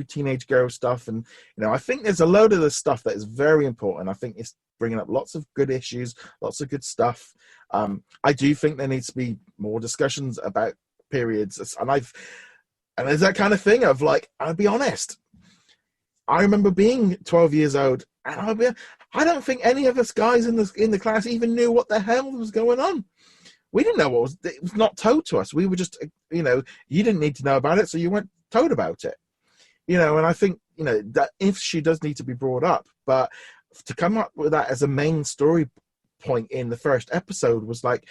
teenage girl stuff, and I think there's a load of the stuff that is very important. I think it's bringing up lots of good issues, lots of good stuff. I do think there needs to be more discussions about periods, and there's that kind of thing of like, I'll be honest, I remember being 12 years old, and I don't think any of us guys in the class even knew what the hell was going on. We didn't know it was not told to us. We were just, you didn't need to know about it, so you weren't told about it. And I think, that if she does need to be brought up, but to come up with that as a main story point in the first episode was like,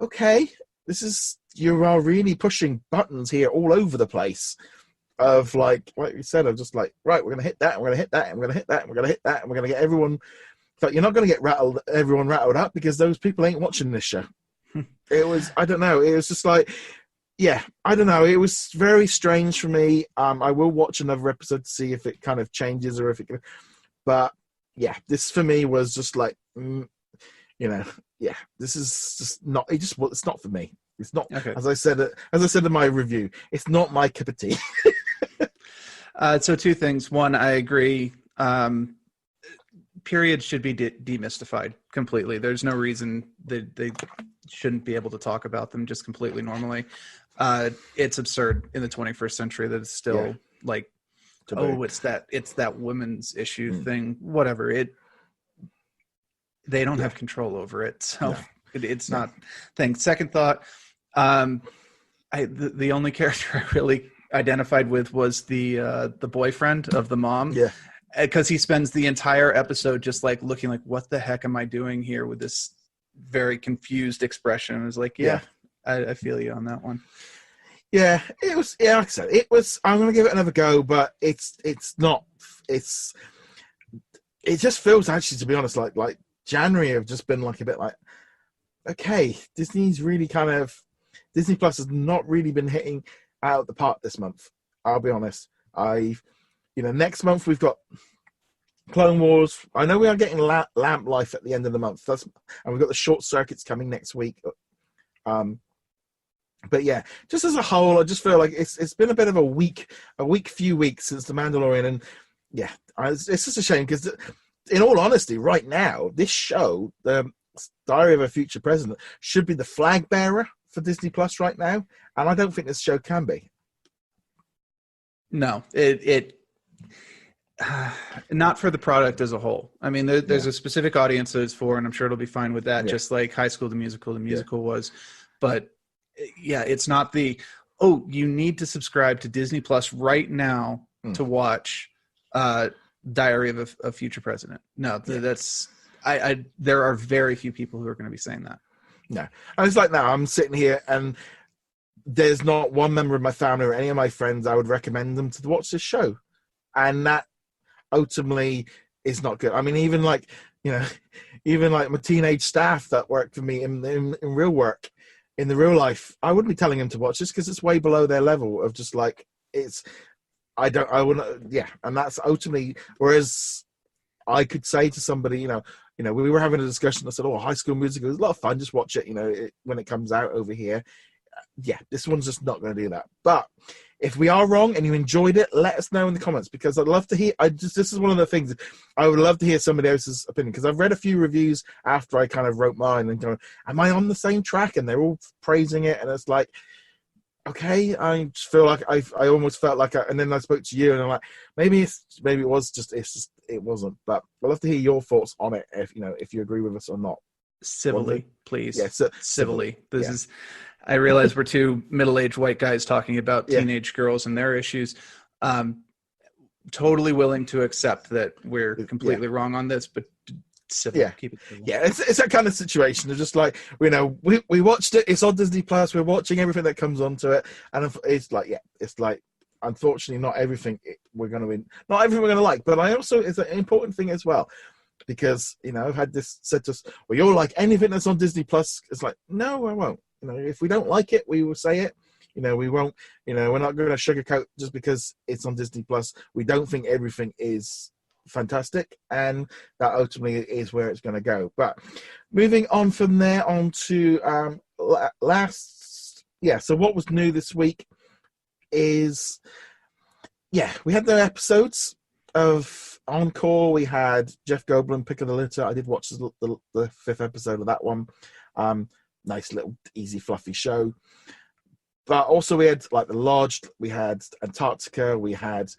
okay, you are really pushing buttons here all over the place of like you said, of just like, right, we're going to hit that, and we're going to hit that, and we're going to hit that, and we're going to hit that, and we're going to get everyone. But you're not going to get everyone rattled up because those people ain't watching this show. It was, I don't know, it was just like, yeah, I don't know. It was very strange for me. I will watch another episode to see if it kind of changes or if it can. But yeah, this for me was just like, yeah, this is just not. It's not for me. It's not. Okay. As I said in my review, it's not my cup of tea. So two things. One, I agree. Periods should be demystified completely. There's no reason that they shouldn't be able to talk about them just completely normally. It's absurd in the 21st century that it's still like, it's that women's issue thing, whatever. They don't have control over it. So it's not thing. Second thought, the only character I really identified with was the boyfriend of the mom. Yeah. Because he spends the entire episode just like looking like, what the heck am I doing here, with this very confused expression. It was like, I feel you on that one. Yeah, it was. Yeah, like I said, it was. I'm going to give it another go, but it's not. It just feels, actually, to be honest, like January have just been like a bit like, okay, Disney's really kind of, Disney Plus has not really been hitting out the park this month. I'll be honest. Next month we've got Clone Wars. I know we are getting Lamp Life at the end of the month. And we've got the Short Circuits coming next week. But yeah, just as a whole, I just feel like it's been a bit of a few weeks since The Mandalorian, and yeah, it's just a shame because, in all honesty, right now this show, the Diary of a Future President, should be the flag bearer for Disney Plus right now, and I don't think this show can be. No, it not for the product as a whole. I mean, there's a specific audience that it's for, and I'm sure it'll be fine with that, just like High School the musical was. But yeah, it's not you need to subscribe to Disney Plus right now to watch Diary of a Future President. No, that's there are very few people who are going to be saying that. No, and it's like now I'm sitting here and there's not one member of my family or any of my friends I would recommend them to watch this show, and that ultimately is not good. I mean, even like my teenage staff that work for me in real work, in the real life, I wouldn't be telling them to watch this because it's way below their level of just like I wouldn't. Yeah, and that's ultimately. Whereas I could say to somebody, we were having a discussion. I said, "Oh, High School Musical is a lot of fun. Just watch it. When it comes out over here." Yeah, this one's just not going to do that. But if we are wrong and you enjoyed it, let us know in the comments, because I'd love to hear. This is one of the things I would love to hear somebody else's opinion, because I've read a few reviews after I kind of wrote mine and going, am I on the same track? And they're all praising it, and it's like, okay, I just feel like I almost felt like, and then I spoke to you, and I'm like, maybe it was just it wasn't. But I'd love to hear your thoughts on it, if you agree with us or not. Civilly, please. Yeah, civilly. This is. I realize we're two middle-aged white guys talking about teenage girls and their issues. Totally willing to accept that we're completely wrong on this, but civil. Keep it civil. Yeah, it's that kind of situation. It's just like, we watched it. It's on Disney Plus. We're watching everything that comes onto it, and it's like, unfortunately, not everything we're going to like. But I also, it's an important thing as well, because I've had this said to us, well, you'll like anything that's on Disney Plus. It's like, no, I won't. If we don't like it, we will say it. We won't. We're not going to sugarcoat just because it's on Disney Plus. We don't think everything is fantastic, and that ultimately is where it's going to go. But moving on from there on to so what was new this week is, we had the episodes of Encore. We had Jeff Goldblum pick of the litter. I did watch the fifth episode of that one. Nice little easy fluffy show. But also we had like we had Antarctica, we had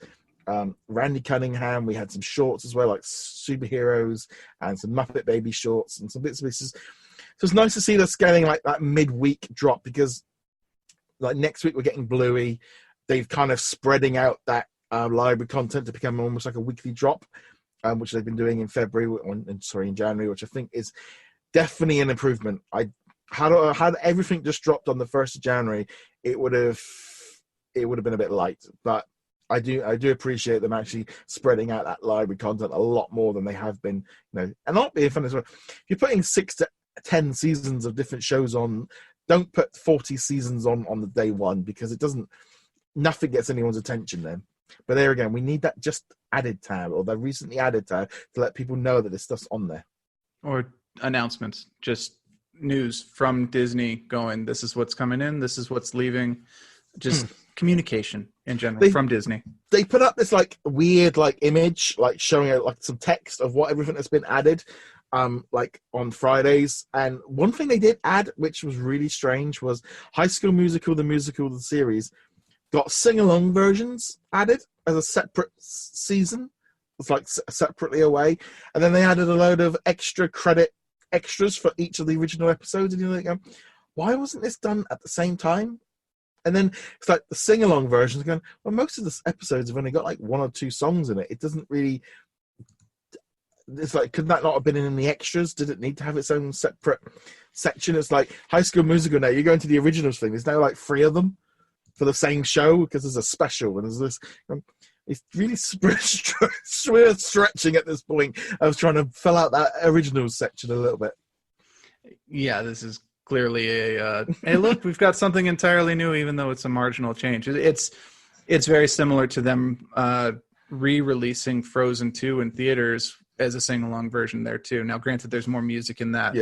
Randy Cunningham, we had some shorts as well, like superheroes and some Muppet Baby shorts and some bits and pieces. So it's nice to see us getting like that midweek drop, because like next week we're getting Bluey. They've kind of spreading out that library content to become almost like a weekly drop, which they've been doing in in January, which I think is definitely an improvement. Had everything just dropped on the 1st of January, it would have been a bit light. But I do appreciate them actually spreading out that library content a lot more than they have been, and not being fun as well. If you're putting 6 to 10 seasons of different shows on, don't put 40 seasons on the day one, because nothing gets anyone's attention then. But there again, we need that just added tab, or the recently added tab, to let people know that this stuff's on there. Or announcements, just news from Disney going, this is what's coming in, this is what's leaving. Just communication in general from Disney. They put up this like weird like image, like showing out like some text of what everything that's been added, like on Fridays. And one thing they did add, which was really strange, was High School Musical, the series, got sing-along versions added as a separate season. It's like separately away. And then they added a load of extras for each of the original episodes. And you're like, why wasn't this done at the same time? And then it's like the sing-along versions going, well, most of the episodes have only got like 1 or 2 songs in it. It doesn't really... It's like, could that not have been in the extras? Did it need to have its own separate section? It's like High School Musical now. You go into the originals thing. There's now like 3 of them for the same show, because there's a special. And there's this... It's really stretching at this point. I was trying to fill out that originals section a little bit. Yeah, this is clearly hey, look, we've got something entirely new, even though it's a marginal change. It's very similar to them re-releasing Frozen 2 in theaters as a sing-along version there too. Now, granted, there's more music in that,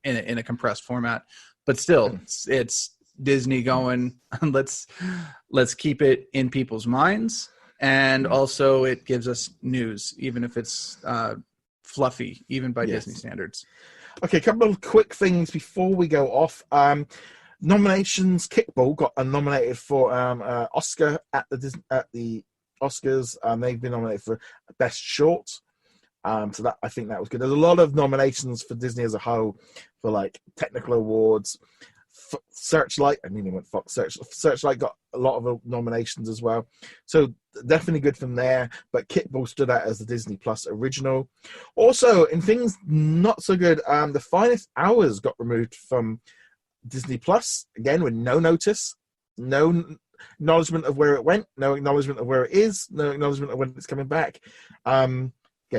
in a compressed format, but still, it's Disney going, let's keep it in people's minds, and also it gives us news, even if it's fluffy, even by Disney standards. Okay, a couple of quick things before we go off. Nominations: Kickball got nominated for Oscar at the Oscars. They've been nominated for Best Short. So that, I think that was good. There's a lot of nominations for Disney as a whole for like technical awards. Searchlight, I nearly went Fox. Searchlight got a lot of nominations as well. So definitely good from there. But Kickball stood out as the Disney Plus original. Also, in things not so good, The Finest Hours got removed from Disney Plus, again with no notice, no acknowledgement of where it went, no acknowledgement of where it is, no acknowledgement of when it's coming back. Again,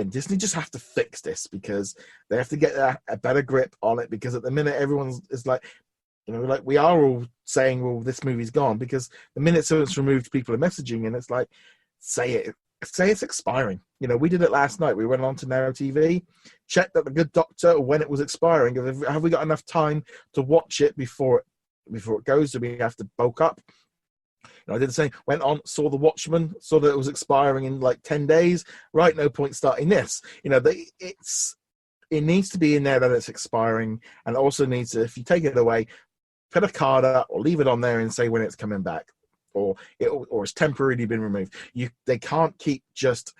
Disney just have to fix this, because they have to get a better grip on it, because at the minute everyone is like, like we are all saying, well, this movie's gone, because the minute someone's removed, people are messaging, and it's like, say it's expiring. We did it last night. We went on to Now TV, checked that the Good Doctor when it was expiring. Have we got enough time to watch it before it goes? Do we have to bulk up? I did the same. Went on, saw The Watchmen, saw that it was expiring in like 10 days. Right, no point starting this. It needs to be in there that it's expiring, and also needs to, if you take it away, put a card up or leave it on there and say when it's coming back, or it's temporarily been removed. They can't keep just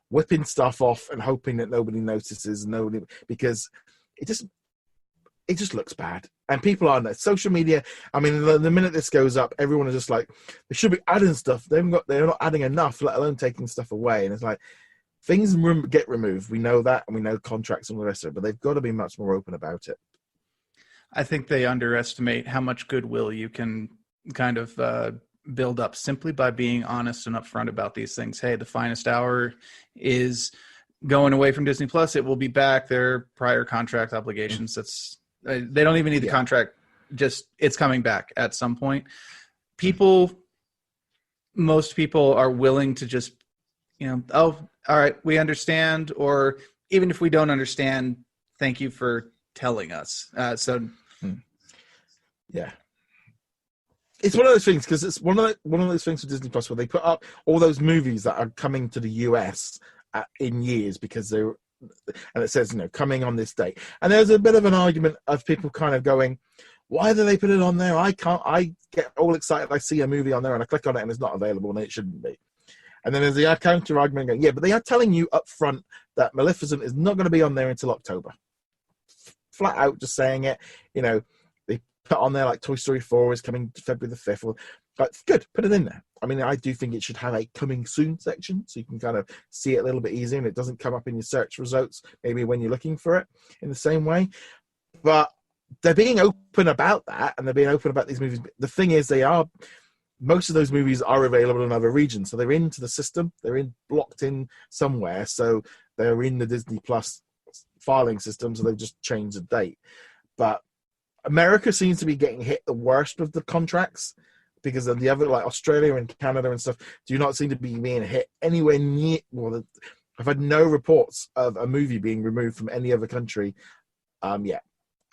whipping stuff off and hoping that nobody notices, because it just looks bad. And people are on social media. I mean, the minute this goes up, everyone is just like, they should be adding stuff. They're not adding enough, let alone taking stuff away. And it's like, things get removed. We know that, and we know contracts and all the rest of it, but they've got to be much more open about it. I think they underestimate how much goodwill you can kind of build up simply by being honest and upfront about these things. Hey, The Finest Hour is going away from Disney Plus. It will be back. Their prior contract obligations. They don't even need the contract. Just, it's coming back at some point. Most people are willing to just, oh, all right, we understand. Or even if we don't understand, thank you for telling us. Yeah. It's one of those things, because it's one of those things for Disney Plus where they put up all those movies that are coming to the US in years, because they're, and it says, coming on this date. And there's a bit of an argument of people kind of going, why do they put it on there? I get all excited. I see a movie on there and I click on it and it's not available and it shouldn't be. And then there's the counter argument going, yeah, but they are telling you up front that Maleficent is not going to be on there until October. Flat out just saying it. They put on there like Toy Story 4 is coming February the 5th. But good, put it in there. I mean, I do think it should have a coming soon section so you can kind of see it a little bit easier and it doesn't come up in your search results maybe when you're looking for it in the same way. But they're being open about that, and they're being open about these movies. The thing is, most of those movies are available in other regions, so they're into the system. They're blocked in somewhere, so they're in the Disney Plus filing system, so they've just changed the date. But America seems to be getting hit the worst with the contracts, because of the other, like Australia and Canada and stuff, do not seem to be being hit anywhere near. Well, I've had no reports of a movie being removed from any other country yet.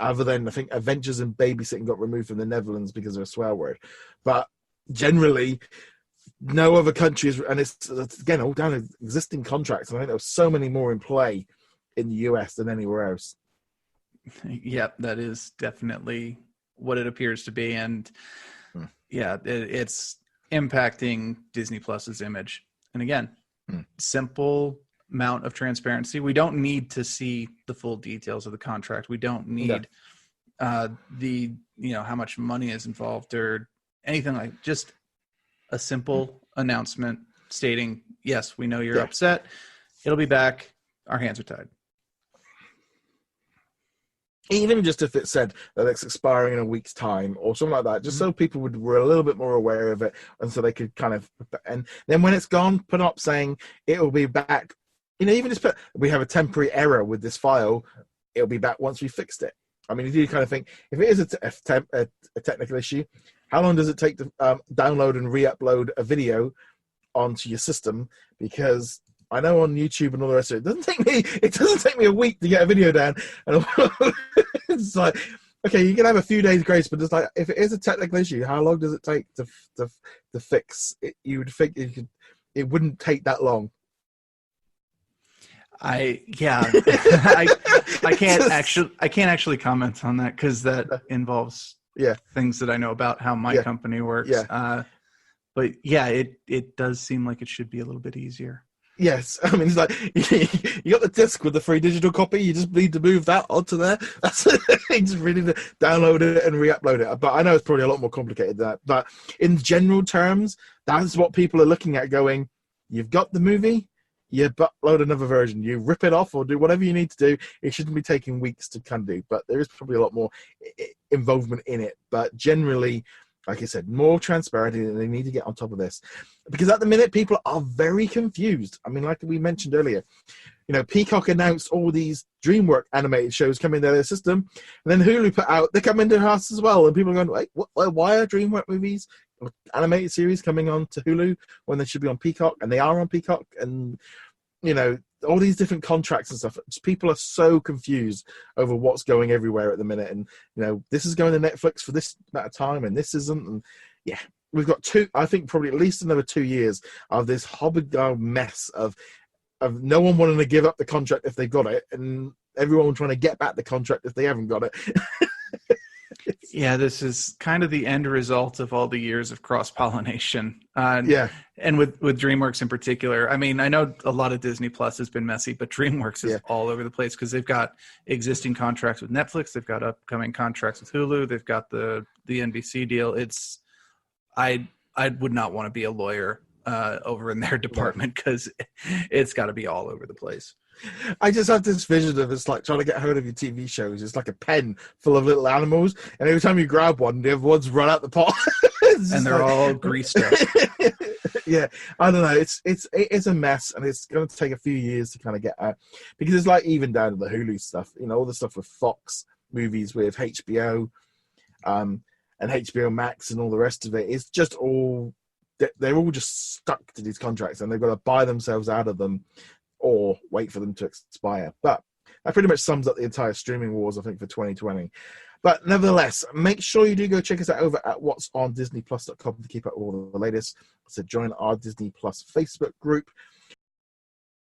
Other than, I think, Adventures in Babysitting got removed from the Netherlands because of a swear word. But generally, no other countries, and it's again, all down to existing contracts. And I think there were so many more in play in the US than anywhere else. Yep, that is definitely what it appears to be. And yeah, it's impacting Disney Plus's image. And again, simple amount of transparency. We don't need to see the full details of the contract. We don't need the how much money is involved or anything like. Just a simple announcement stating, yes, we know you're upset. It'll be back. Our hands are tied. Even just if it said that it's expiring in a week's time or something like that, just so people were a little bit more aware of it, and so they could kind of, and then when it's gone, put up saying it will be back. Even just put, we have a temporary error with this file, it'll be back once we fixed it. I mean, you do kind of think, if it is a technical issue, how long does it take to download and re-upload a video onto your system? Because I know on YouTube and all the rest of it doesn't take me a week to get a video down. And it's like, okay, you can have a few days grace, but it's like, if it is a technical issue, how long does it take to fix it? You would think it wouldn't take that long. I can't actually comment on that, because that involves things that I know about how my company works. But yeah, it does seem like it should be a little bit easier. Yes, I mean, it's like you got the disc with the free digital copy. You just need to move that onto there. That's it. You just really need to download it and re-upload it. But I know it's probably a lot more complicated than that. But in general terms, that's what people are looking at. Going, you've got the movie, you upload another version, you rip it off or do whatever you need to do. It shouldn't be taking weeks to kind of do. But there is probably a lot more involvement in it. But generally, like I said, more transparency, and they need to get on top of this. Because at the minute, people are very confused. I mean, like we mentioned earlier, Peacock announced all these DreamWorks animated shows coming to their system, and then Hulu put out, they come into our house as well, and people are going, wait, why are DreamWorks movies, animated series coming on to Hulu when they should be on Peacock? And they are on Peacock, and, all these different contracts and stuff. People are so confused over what's going everywhere at the minute. And, this is going to Netflix for this amount of time and this isn't. And we've got I think probably at least another 2 years of this hobgoblin mess of no one wanting to give up the contract if they've got it, and everyone trying to get back the contract if they haven't got it. Yeah, this is kind of the end result of all the years of cross-pollination. And with DreamWorks in particular. I mean, I know a lot of Disney Plus has been messy, but DreamWorks is all over the place because they've got existing contracts with Netflix. They've got upcoming contracts with Hulu. They've got the NBC deal. I would not want to be a lawyer over in their department, because it's got to be all over the place. I just have this vision of it's like trying to get hold of your TV shows. It's like a pen full of little animals, and every time you grab one, the other ones run out the pot. And they're all greased up. Yeah, I don't know. It's a mess, and it's going to take a few years to kind of get out, because it's like even down to the Hulu stuff. All the stuff with Fox movies, with HBO, and HBO Max, and all the rest of it. It's just all they're all just stuck to these contracts, and they've got to buy themselves out of them, or wait for them to expire. But that pretty much sums up the entire streaming wars, I think, for 2020. But nevertheless, make sure you do go check us out over at what's on disneyplus.com to keep up with all the latest. So join our Disney Plus Facebook group.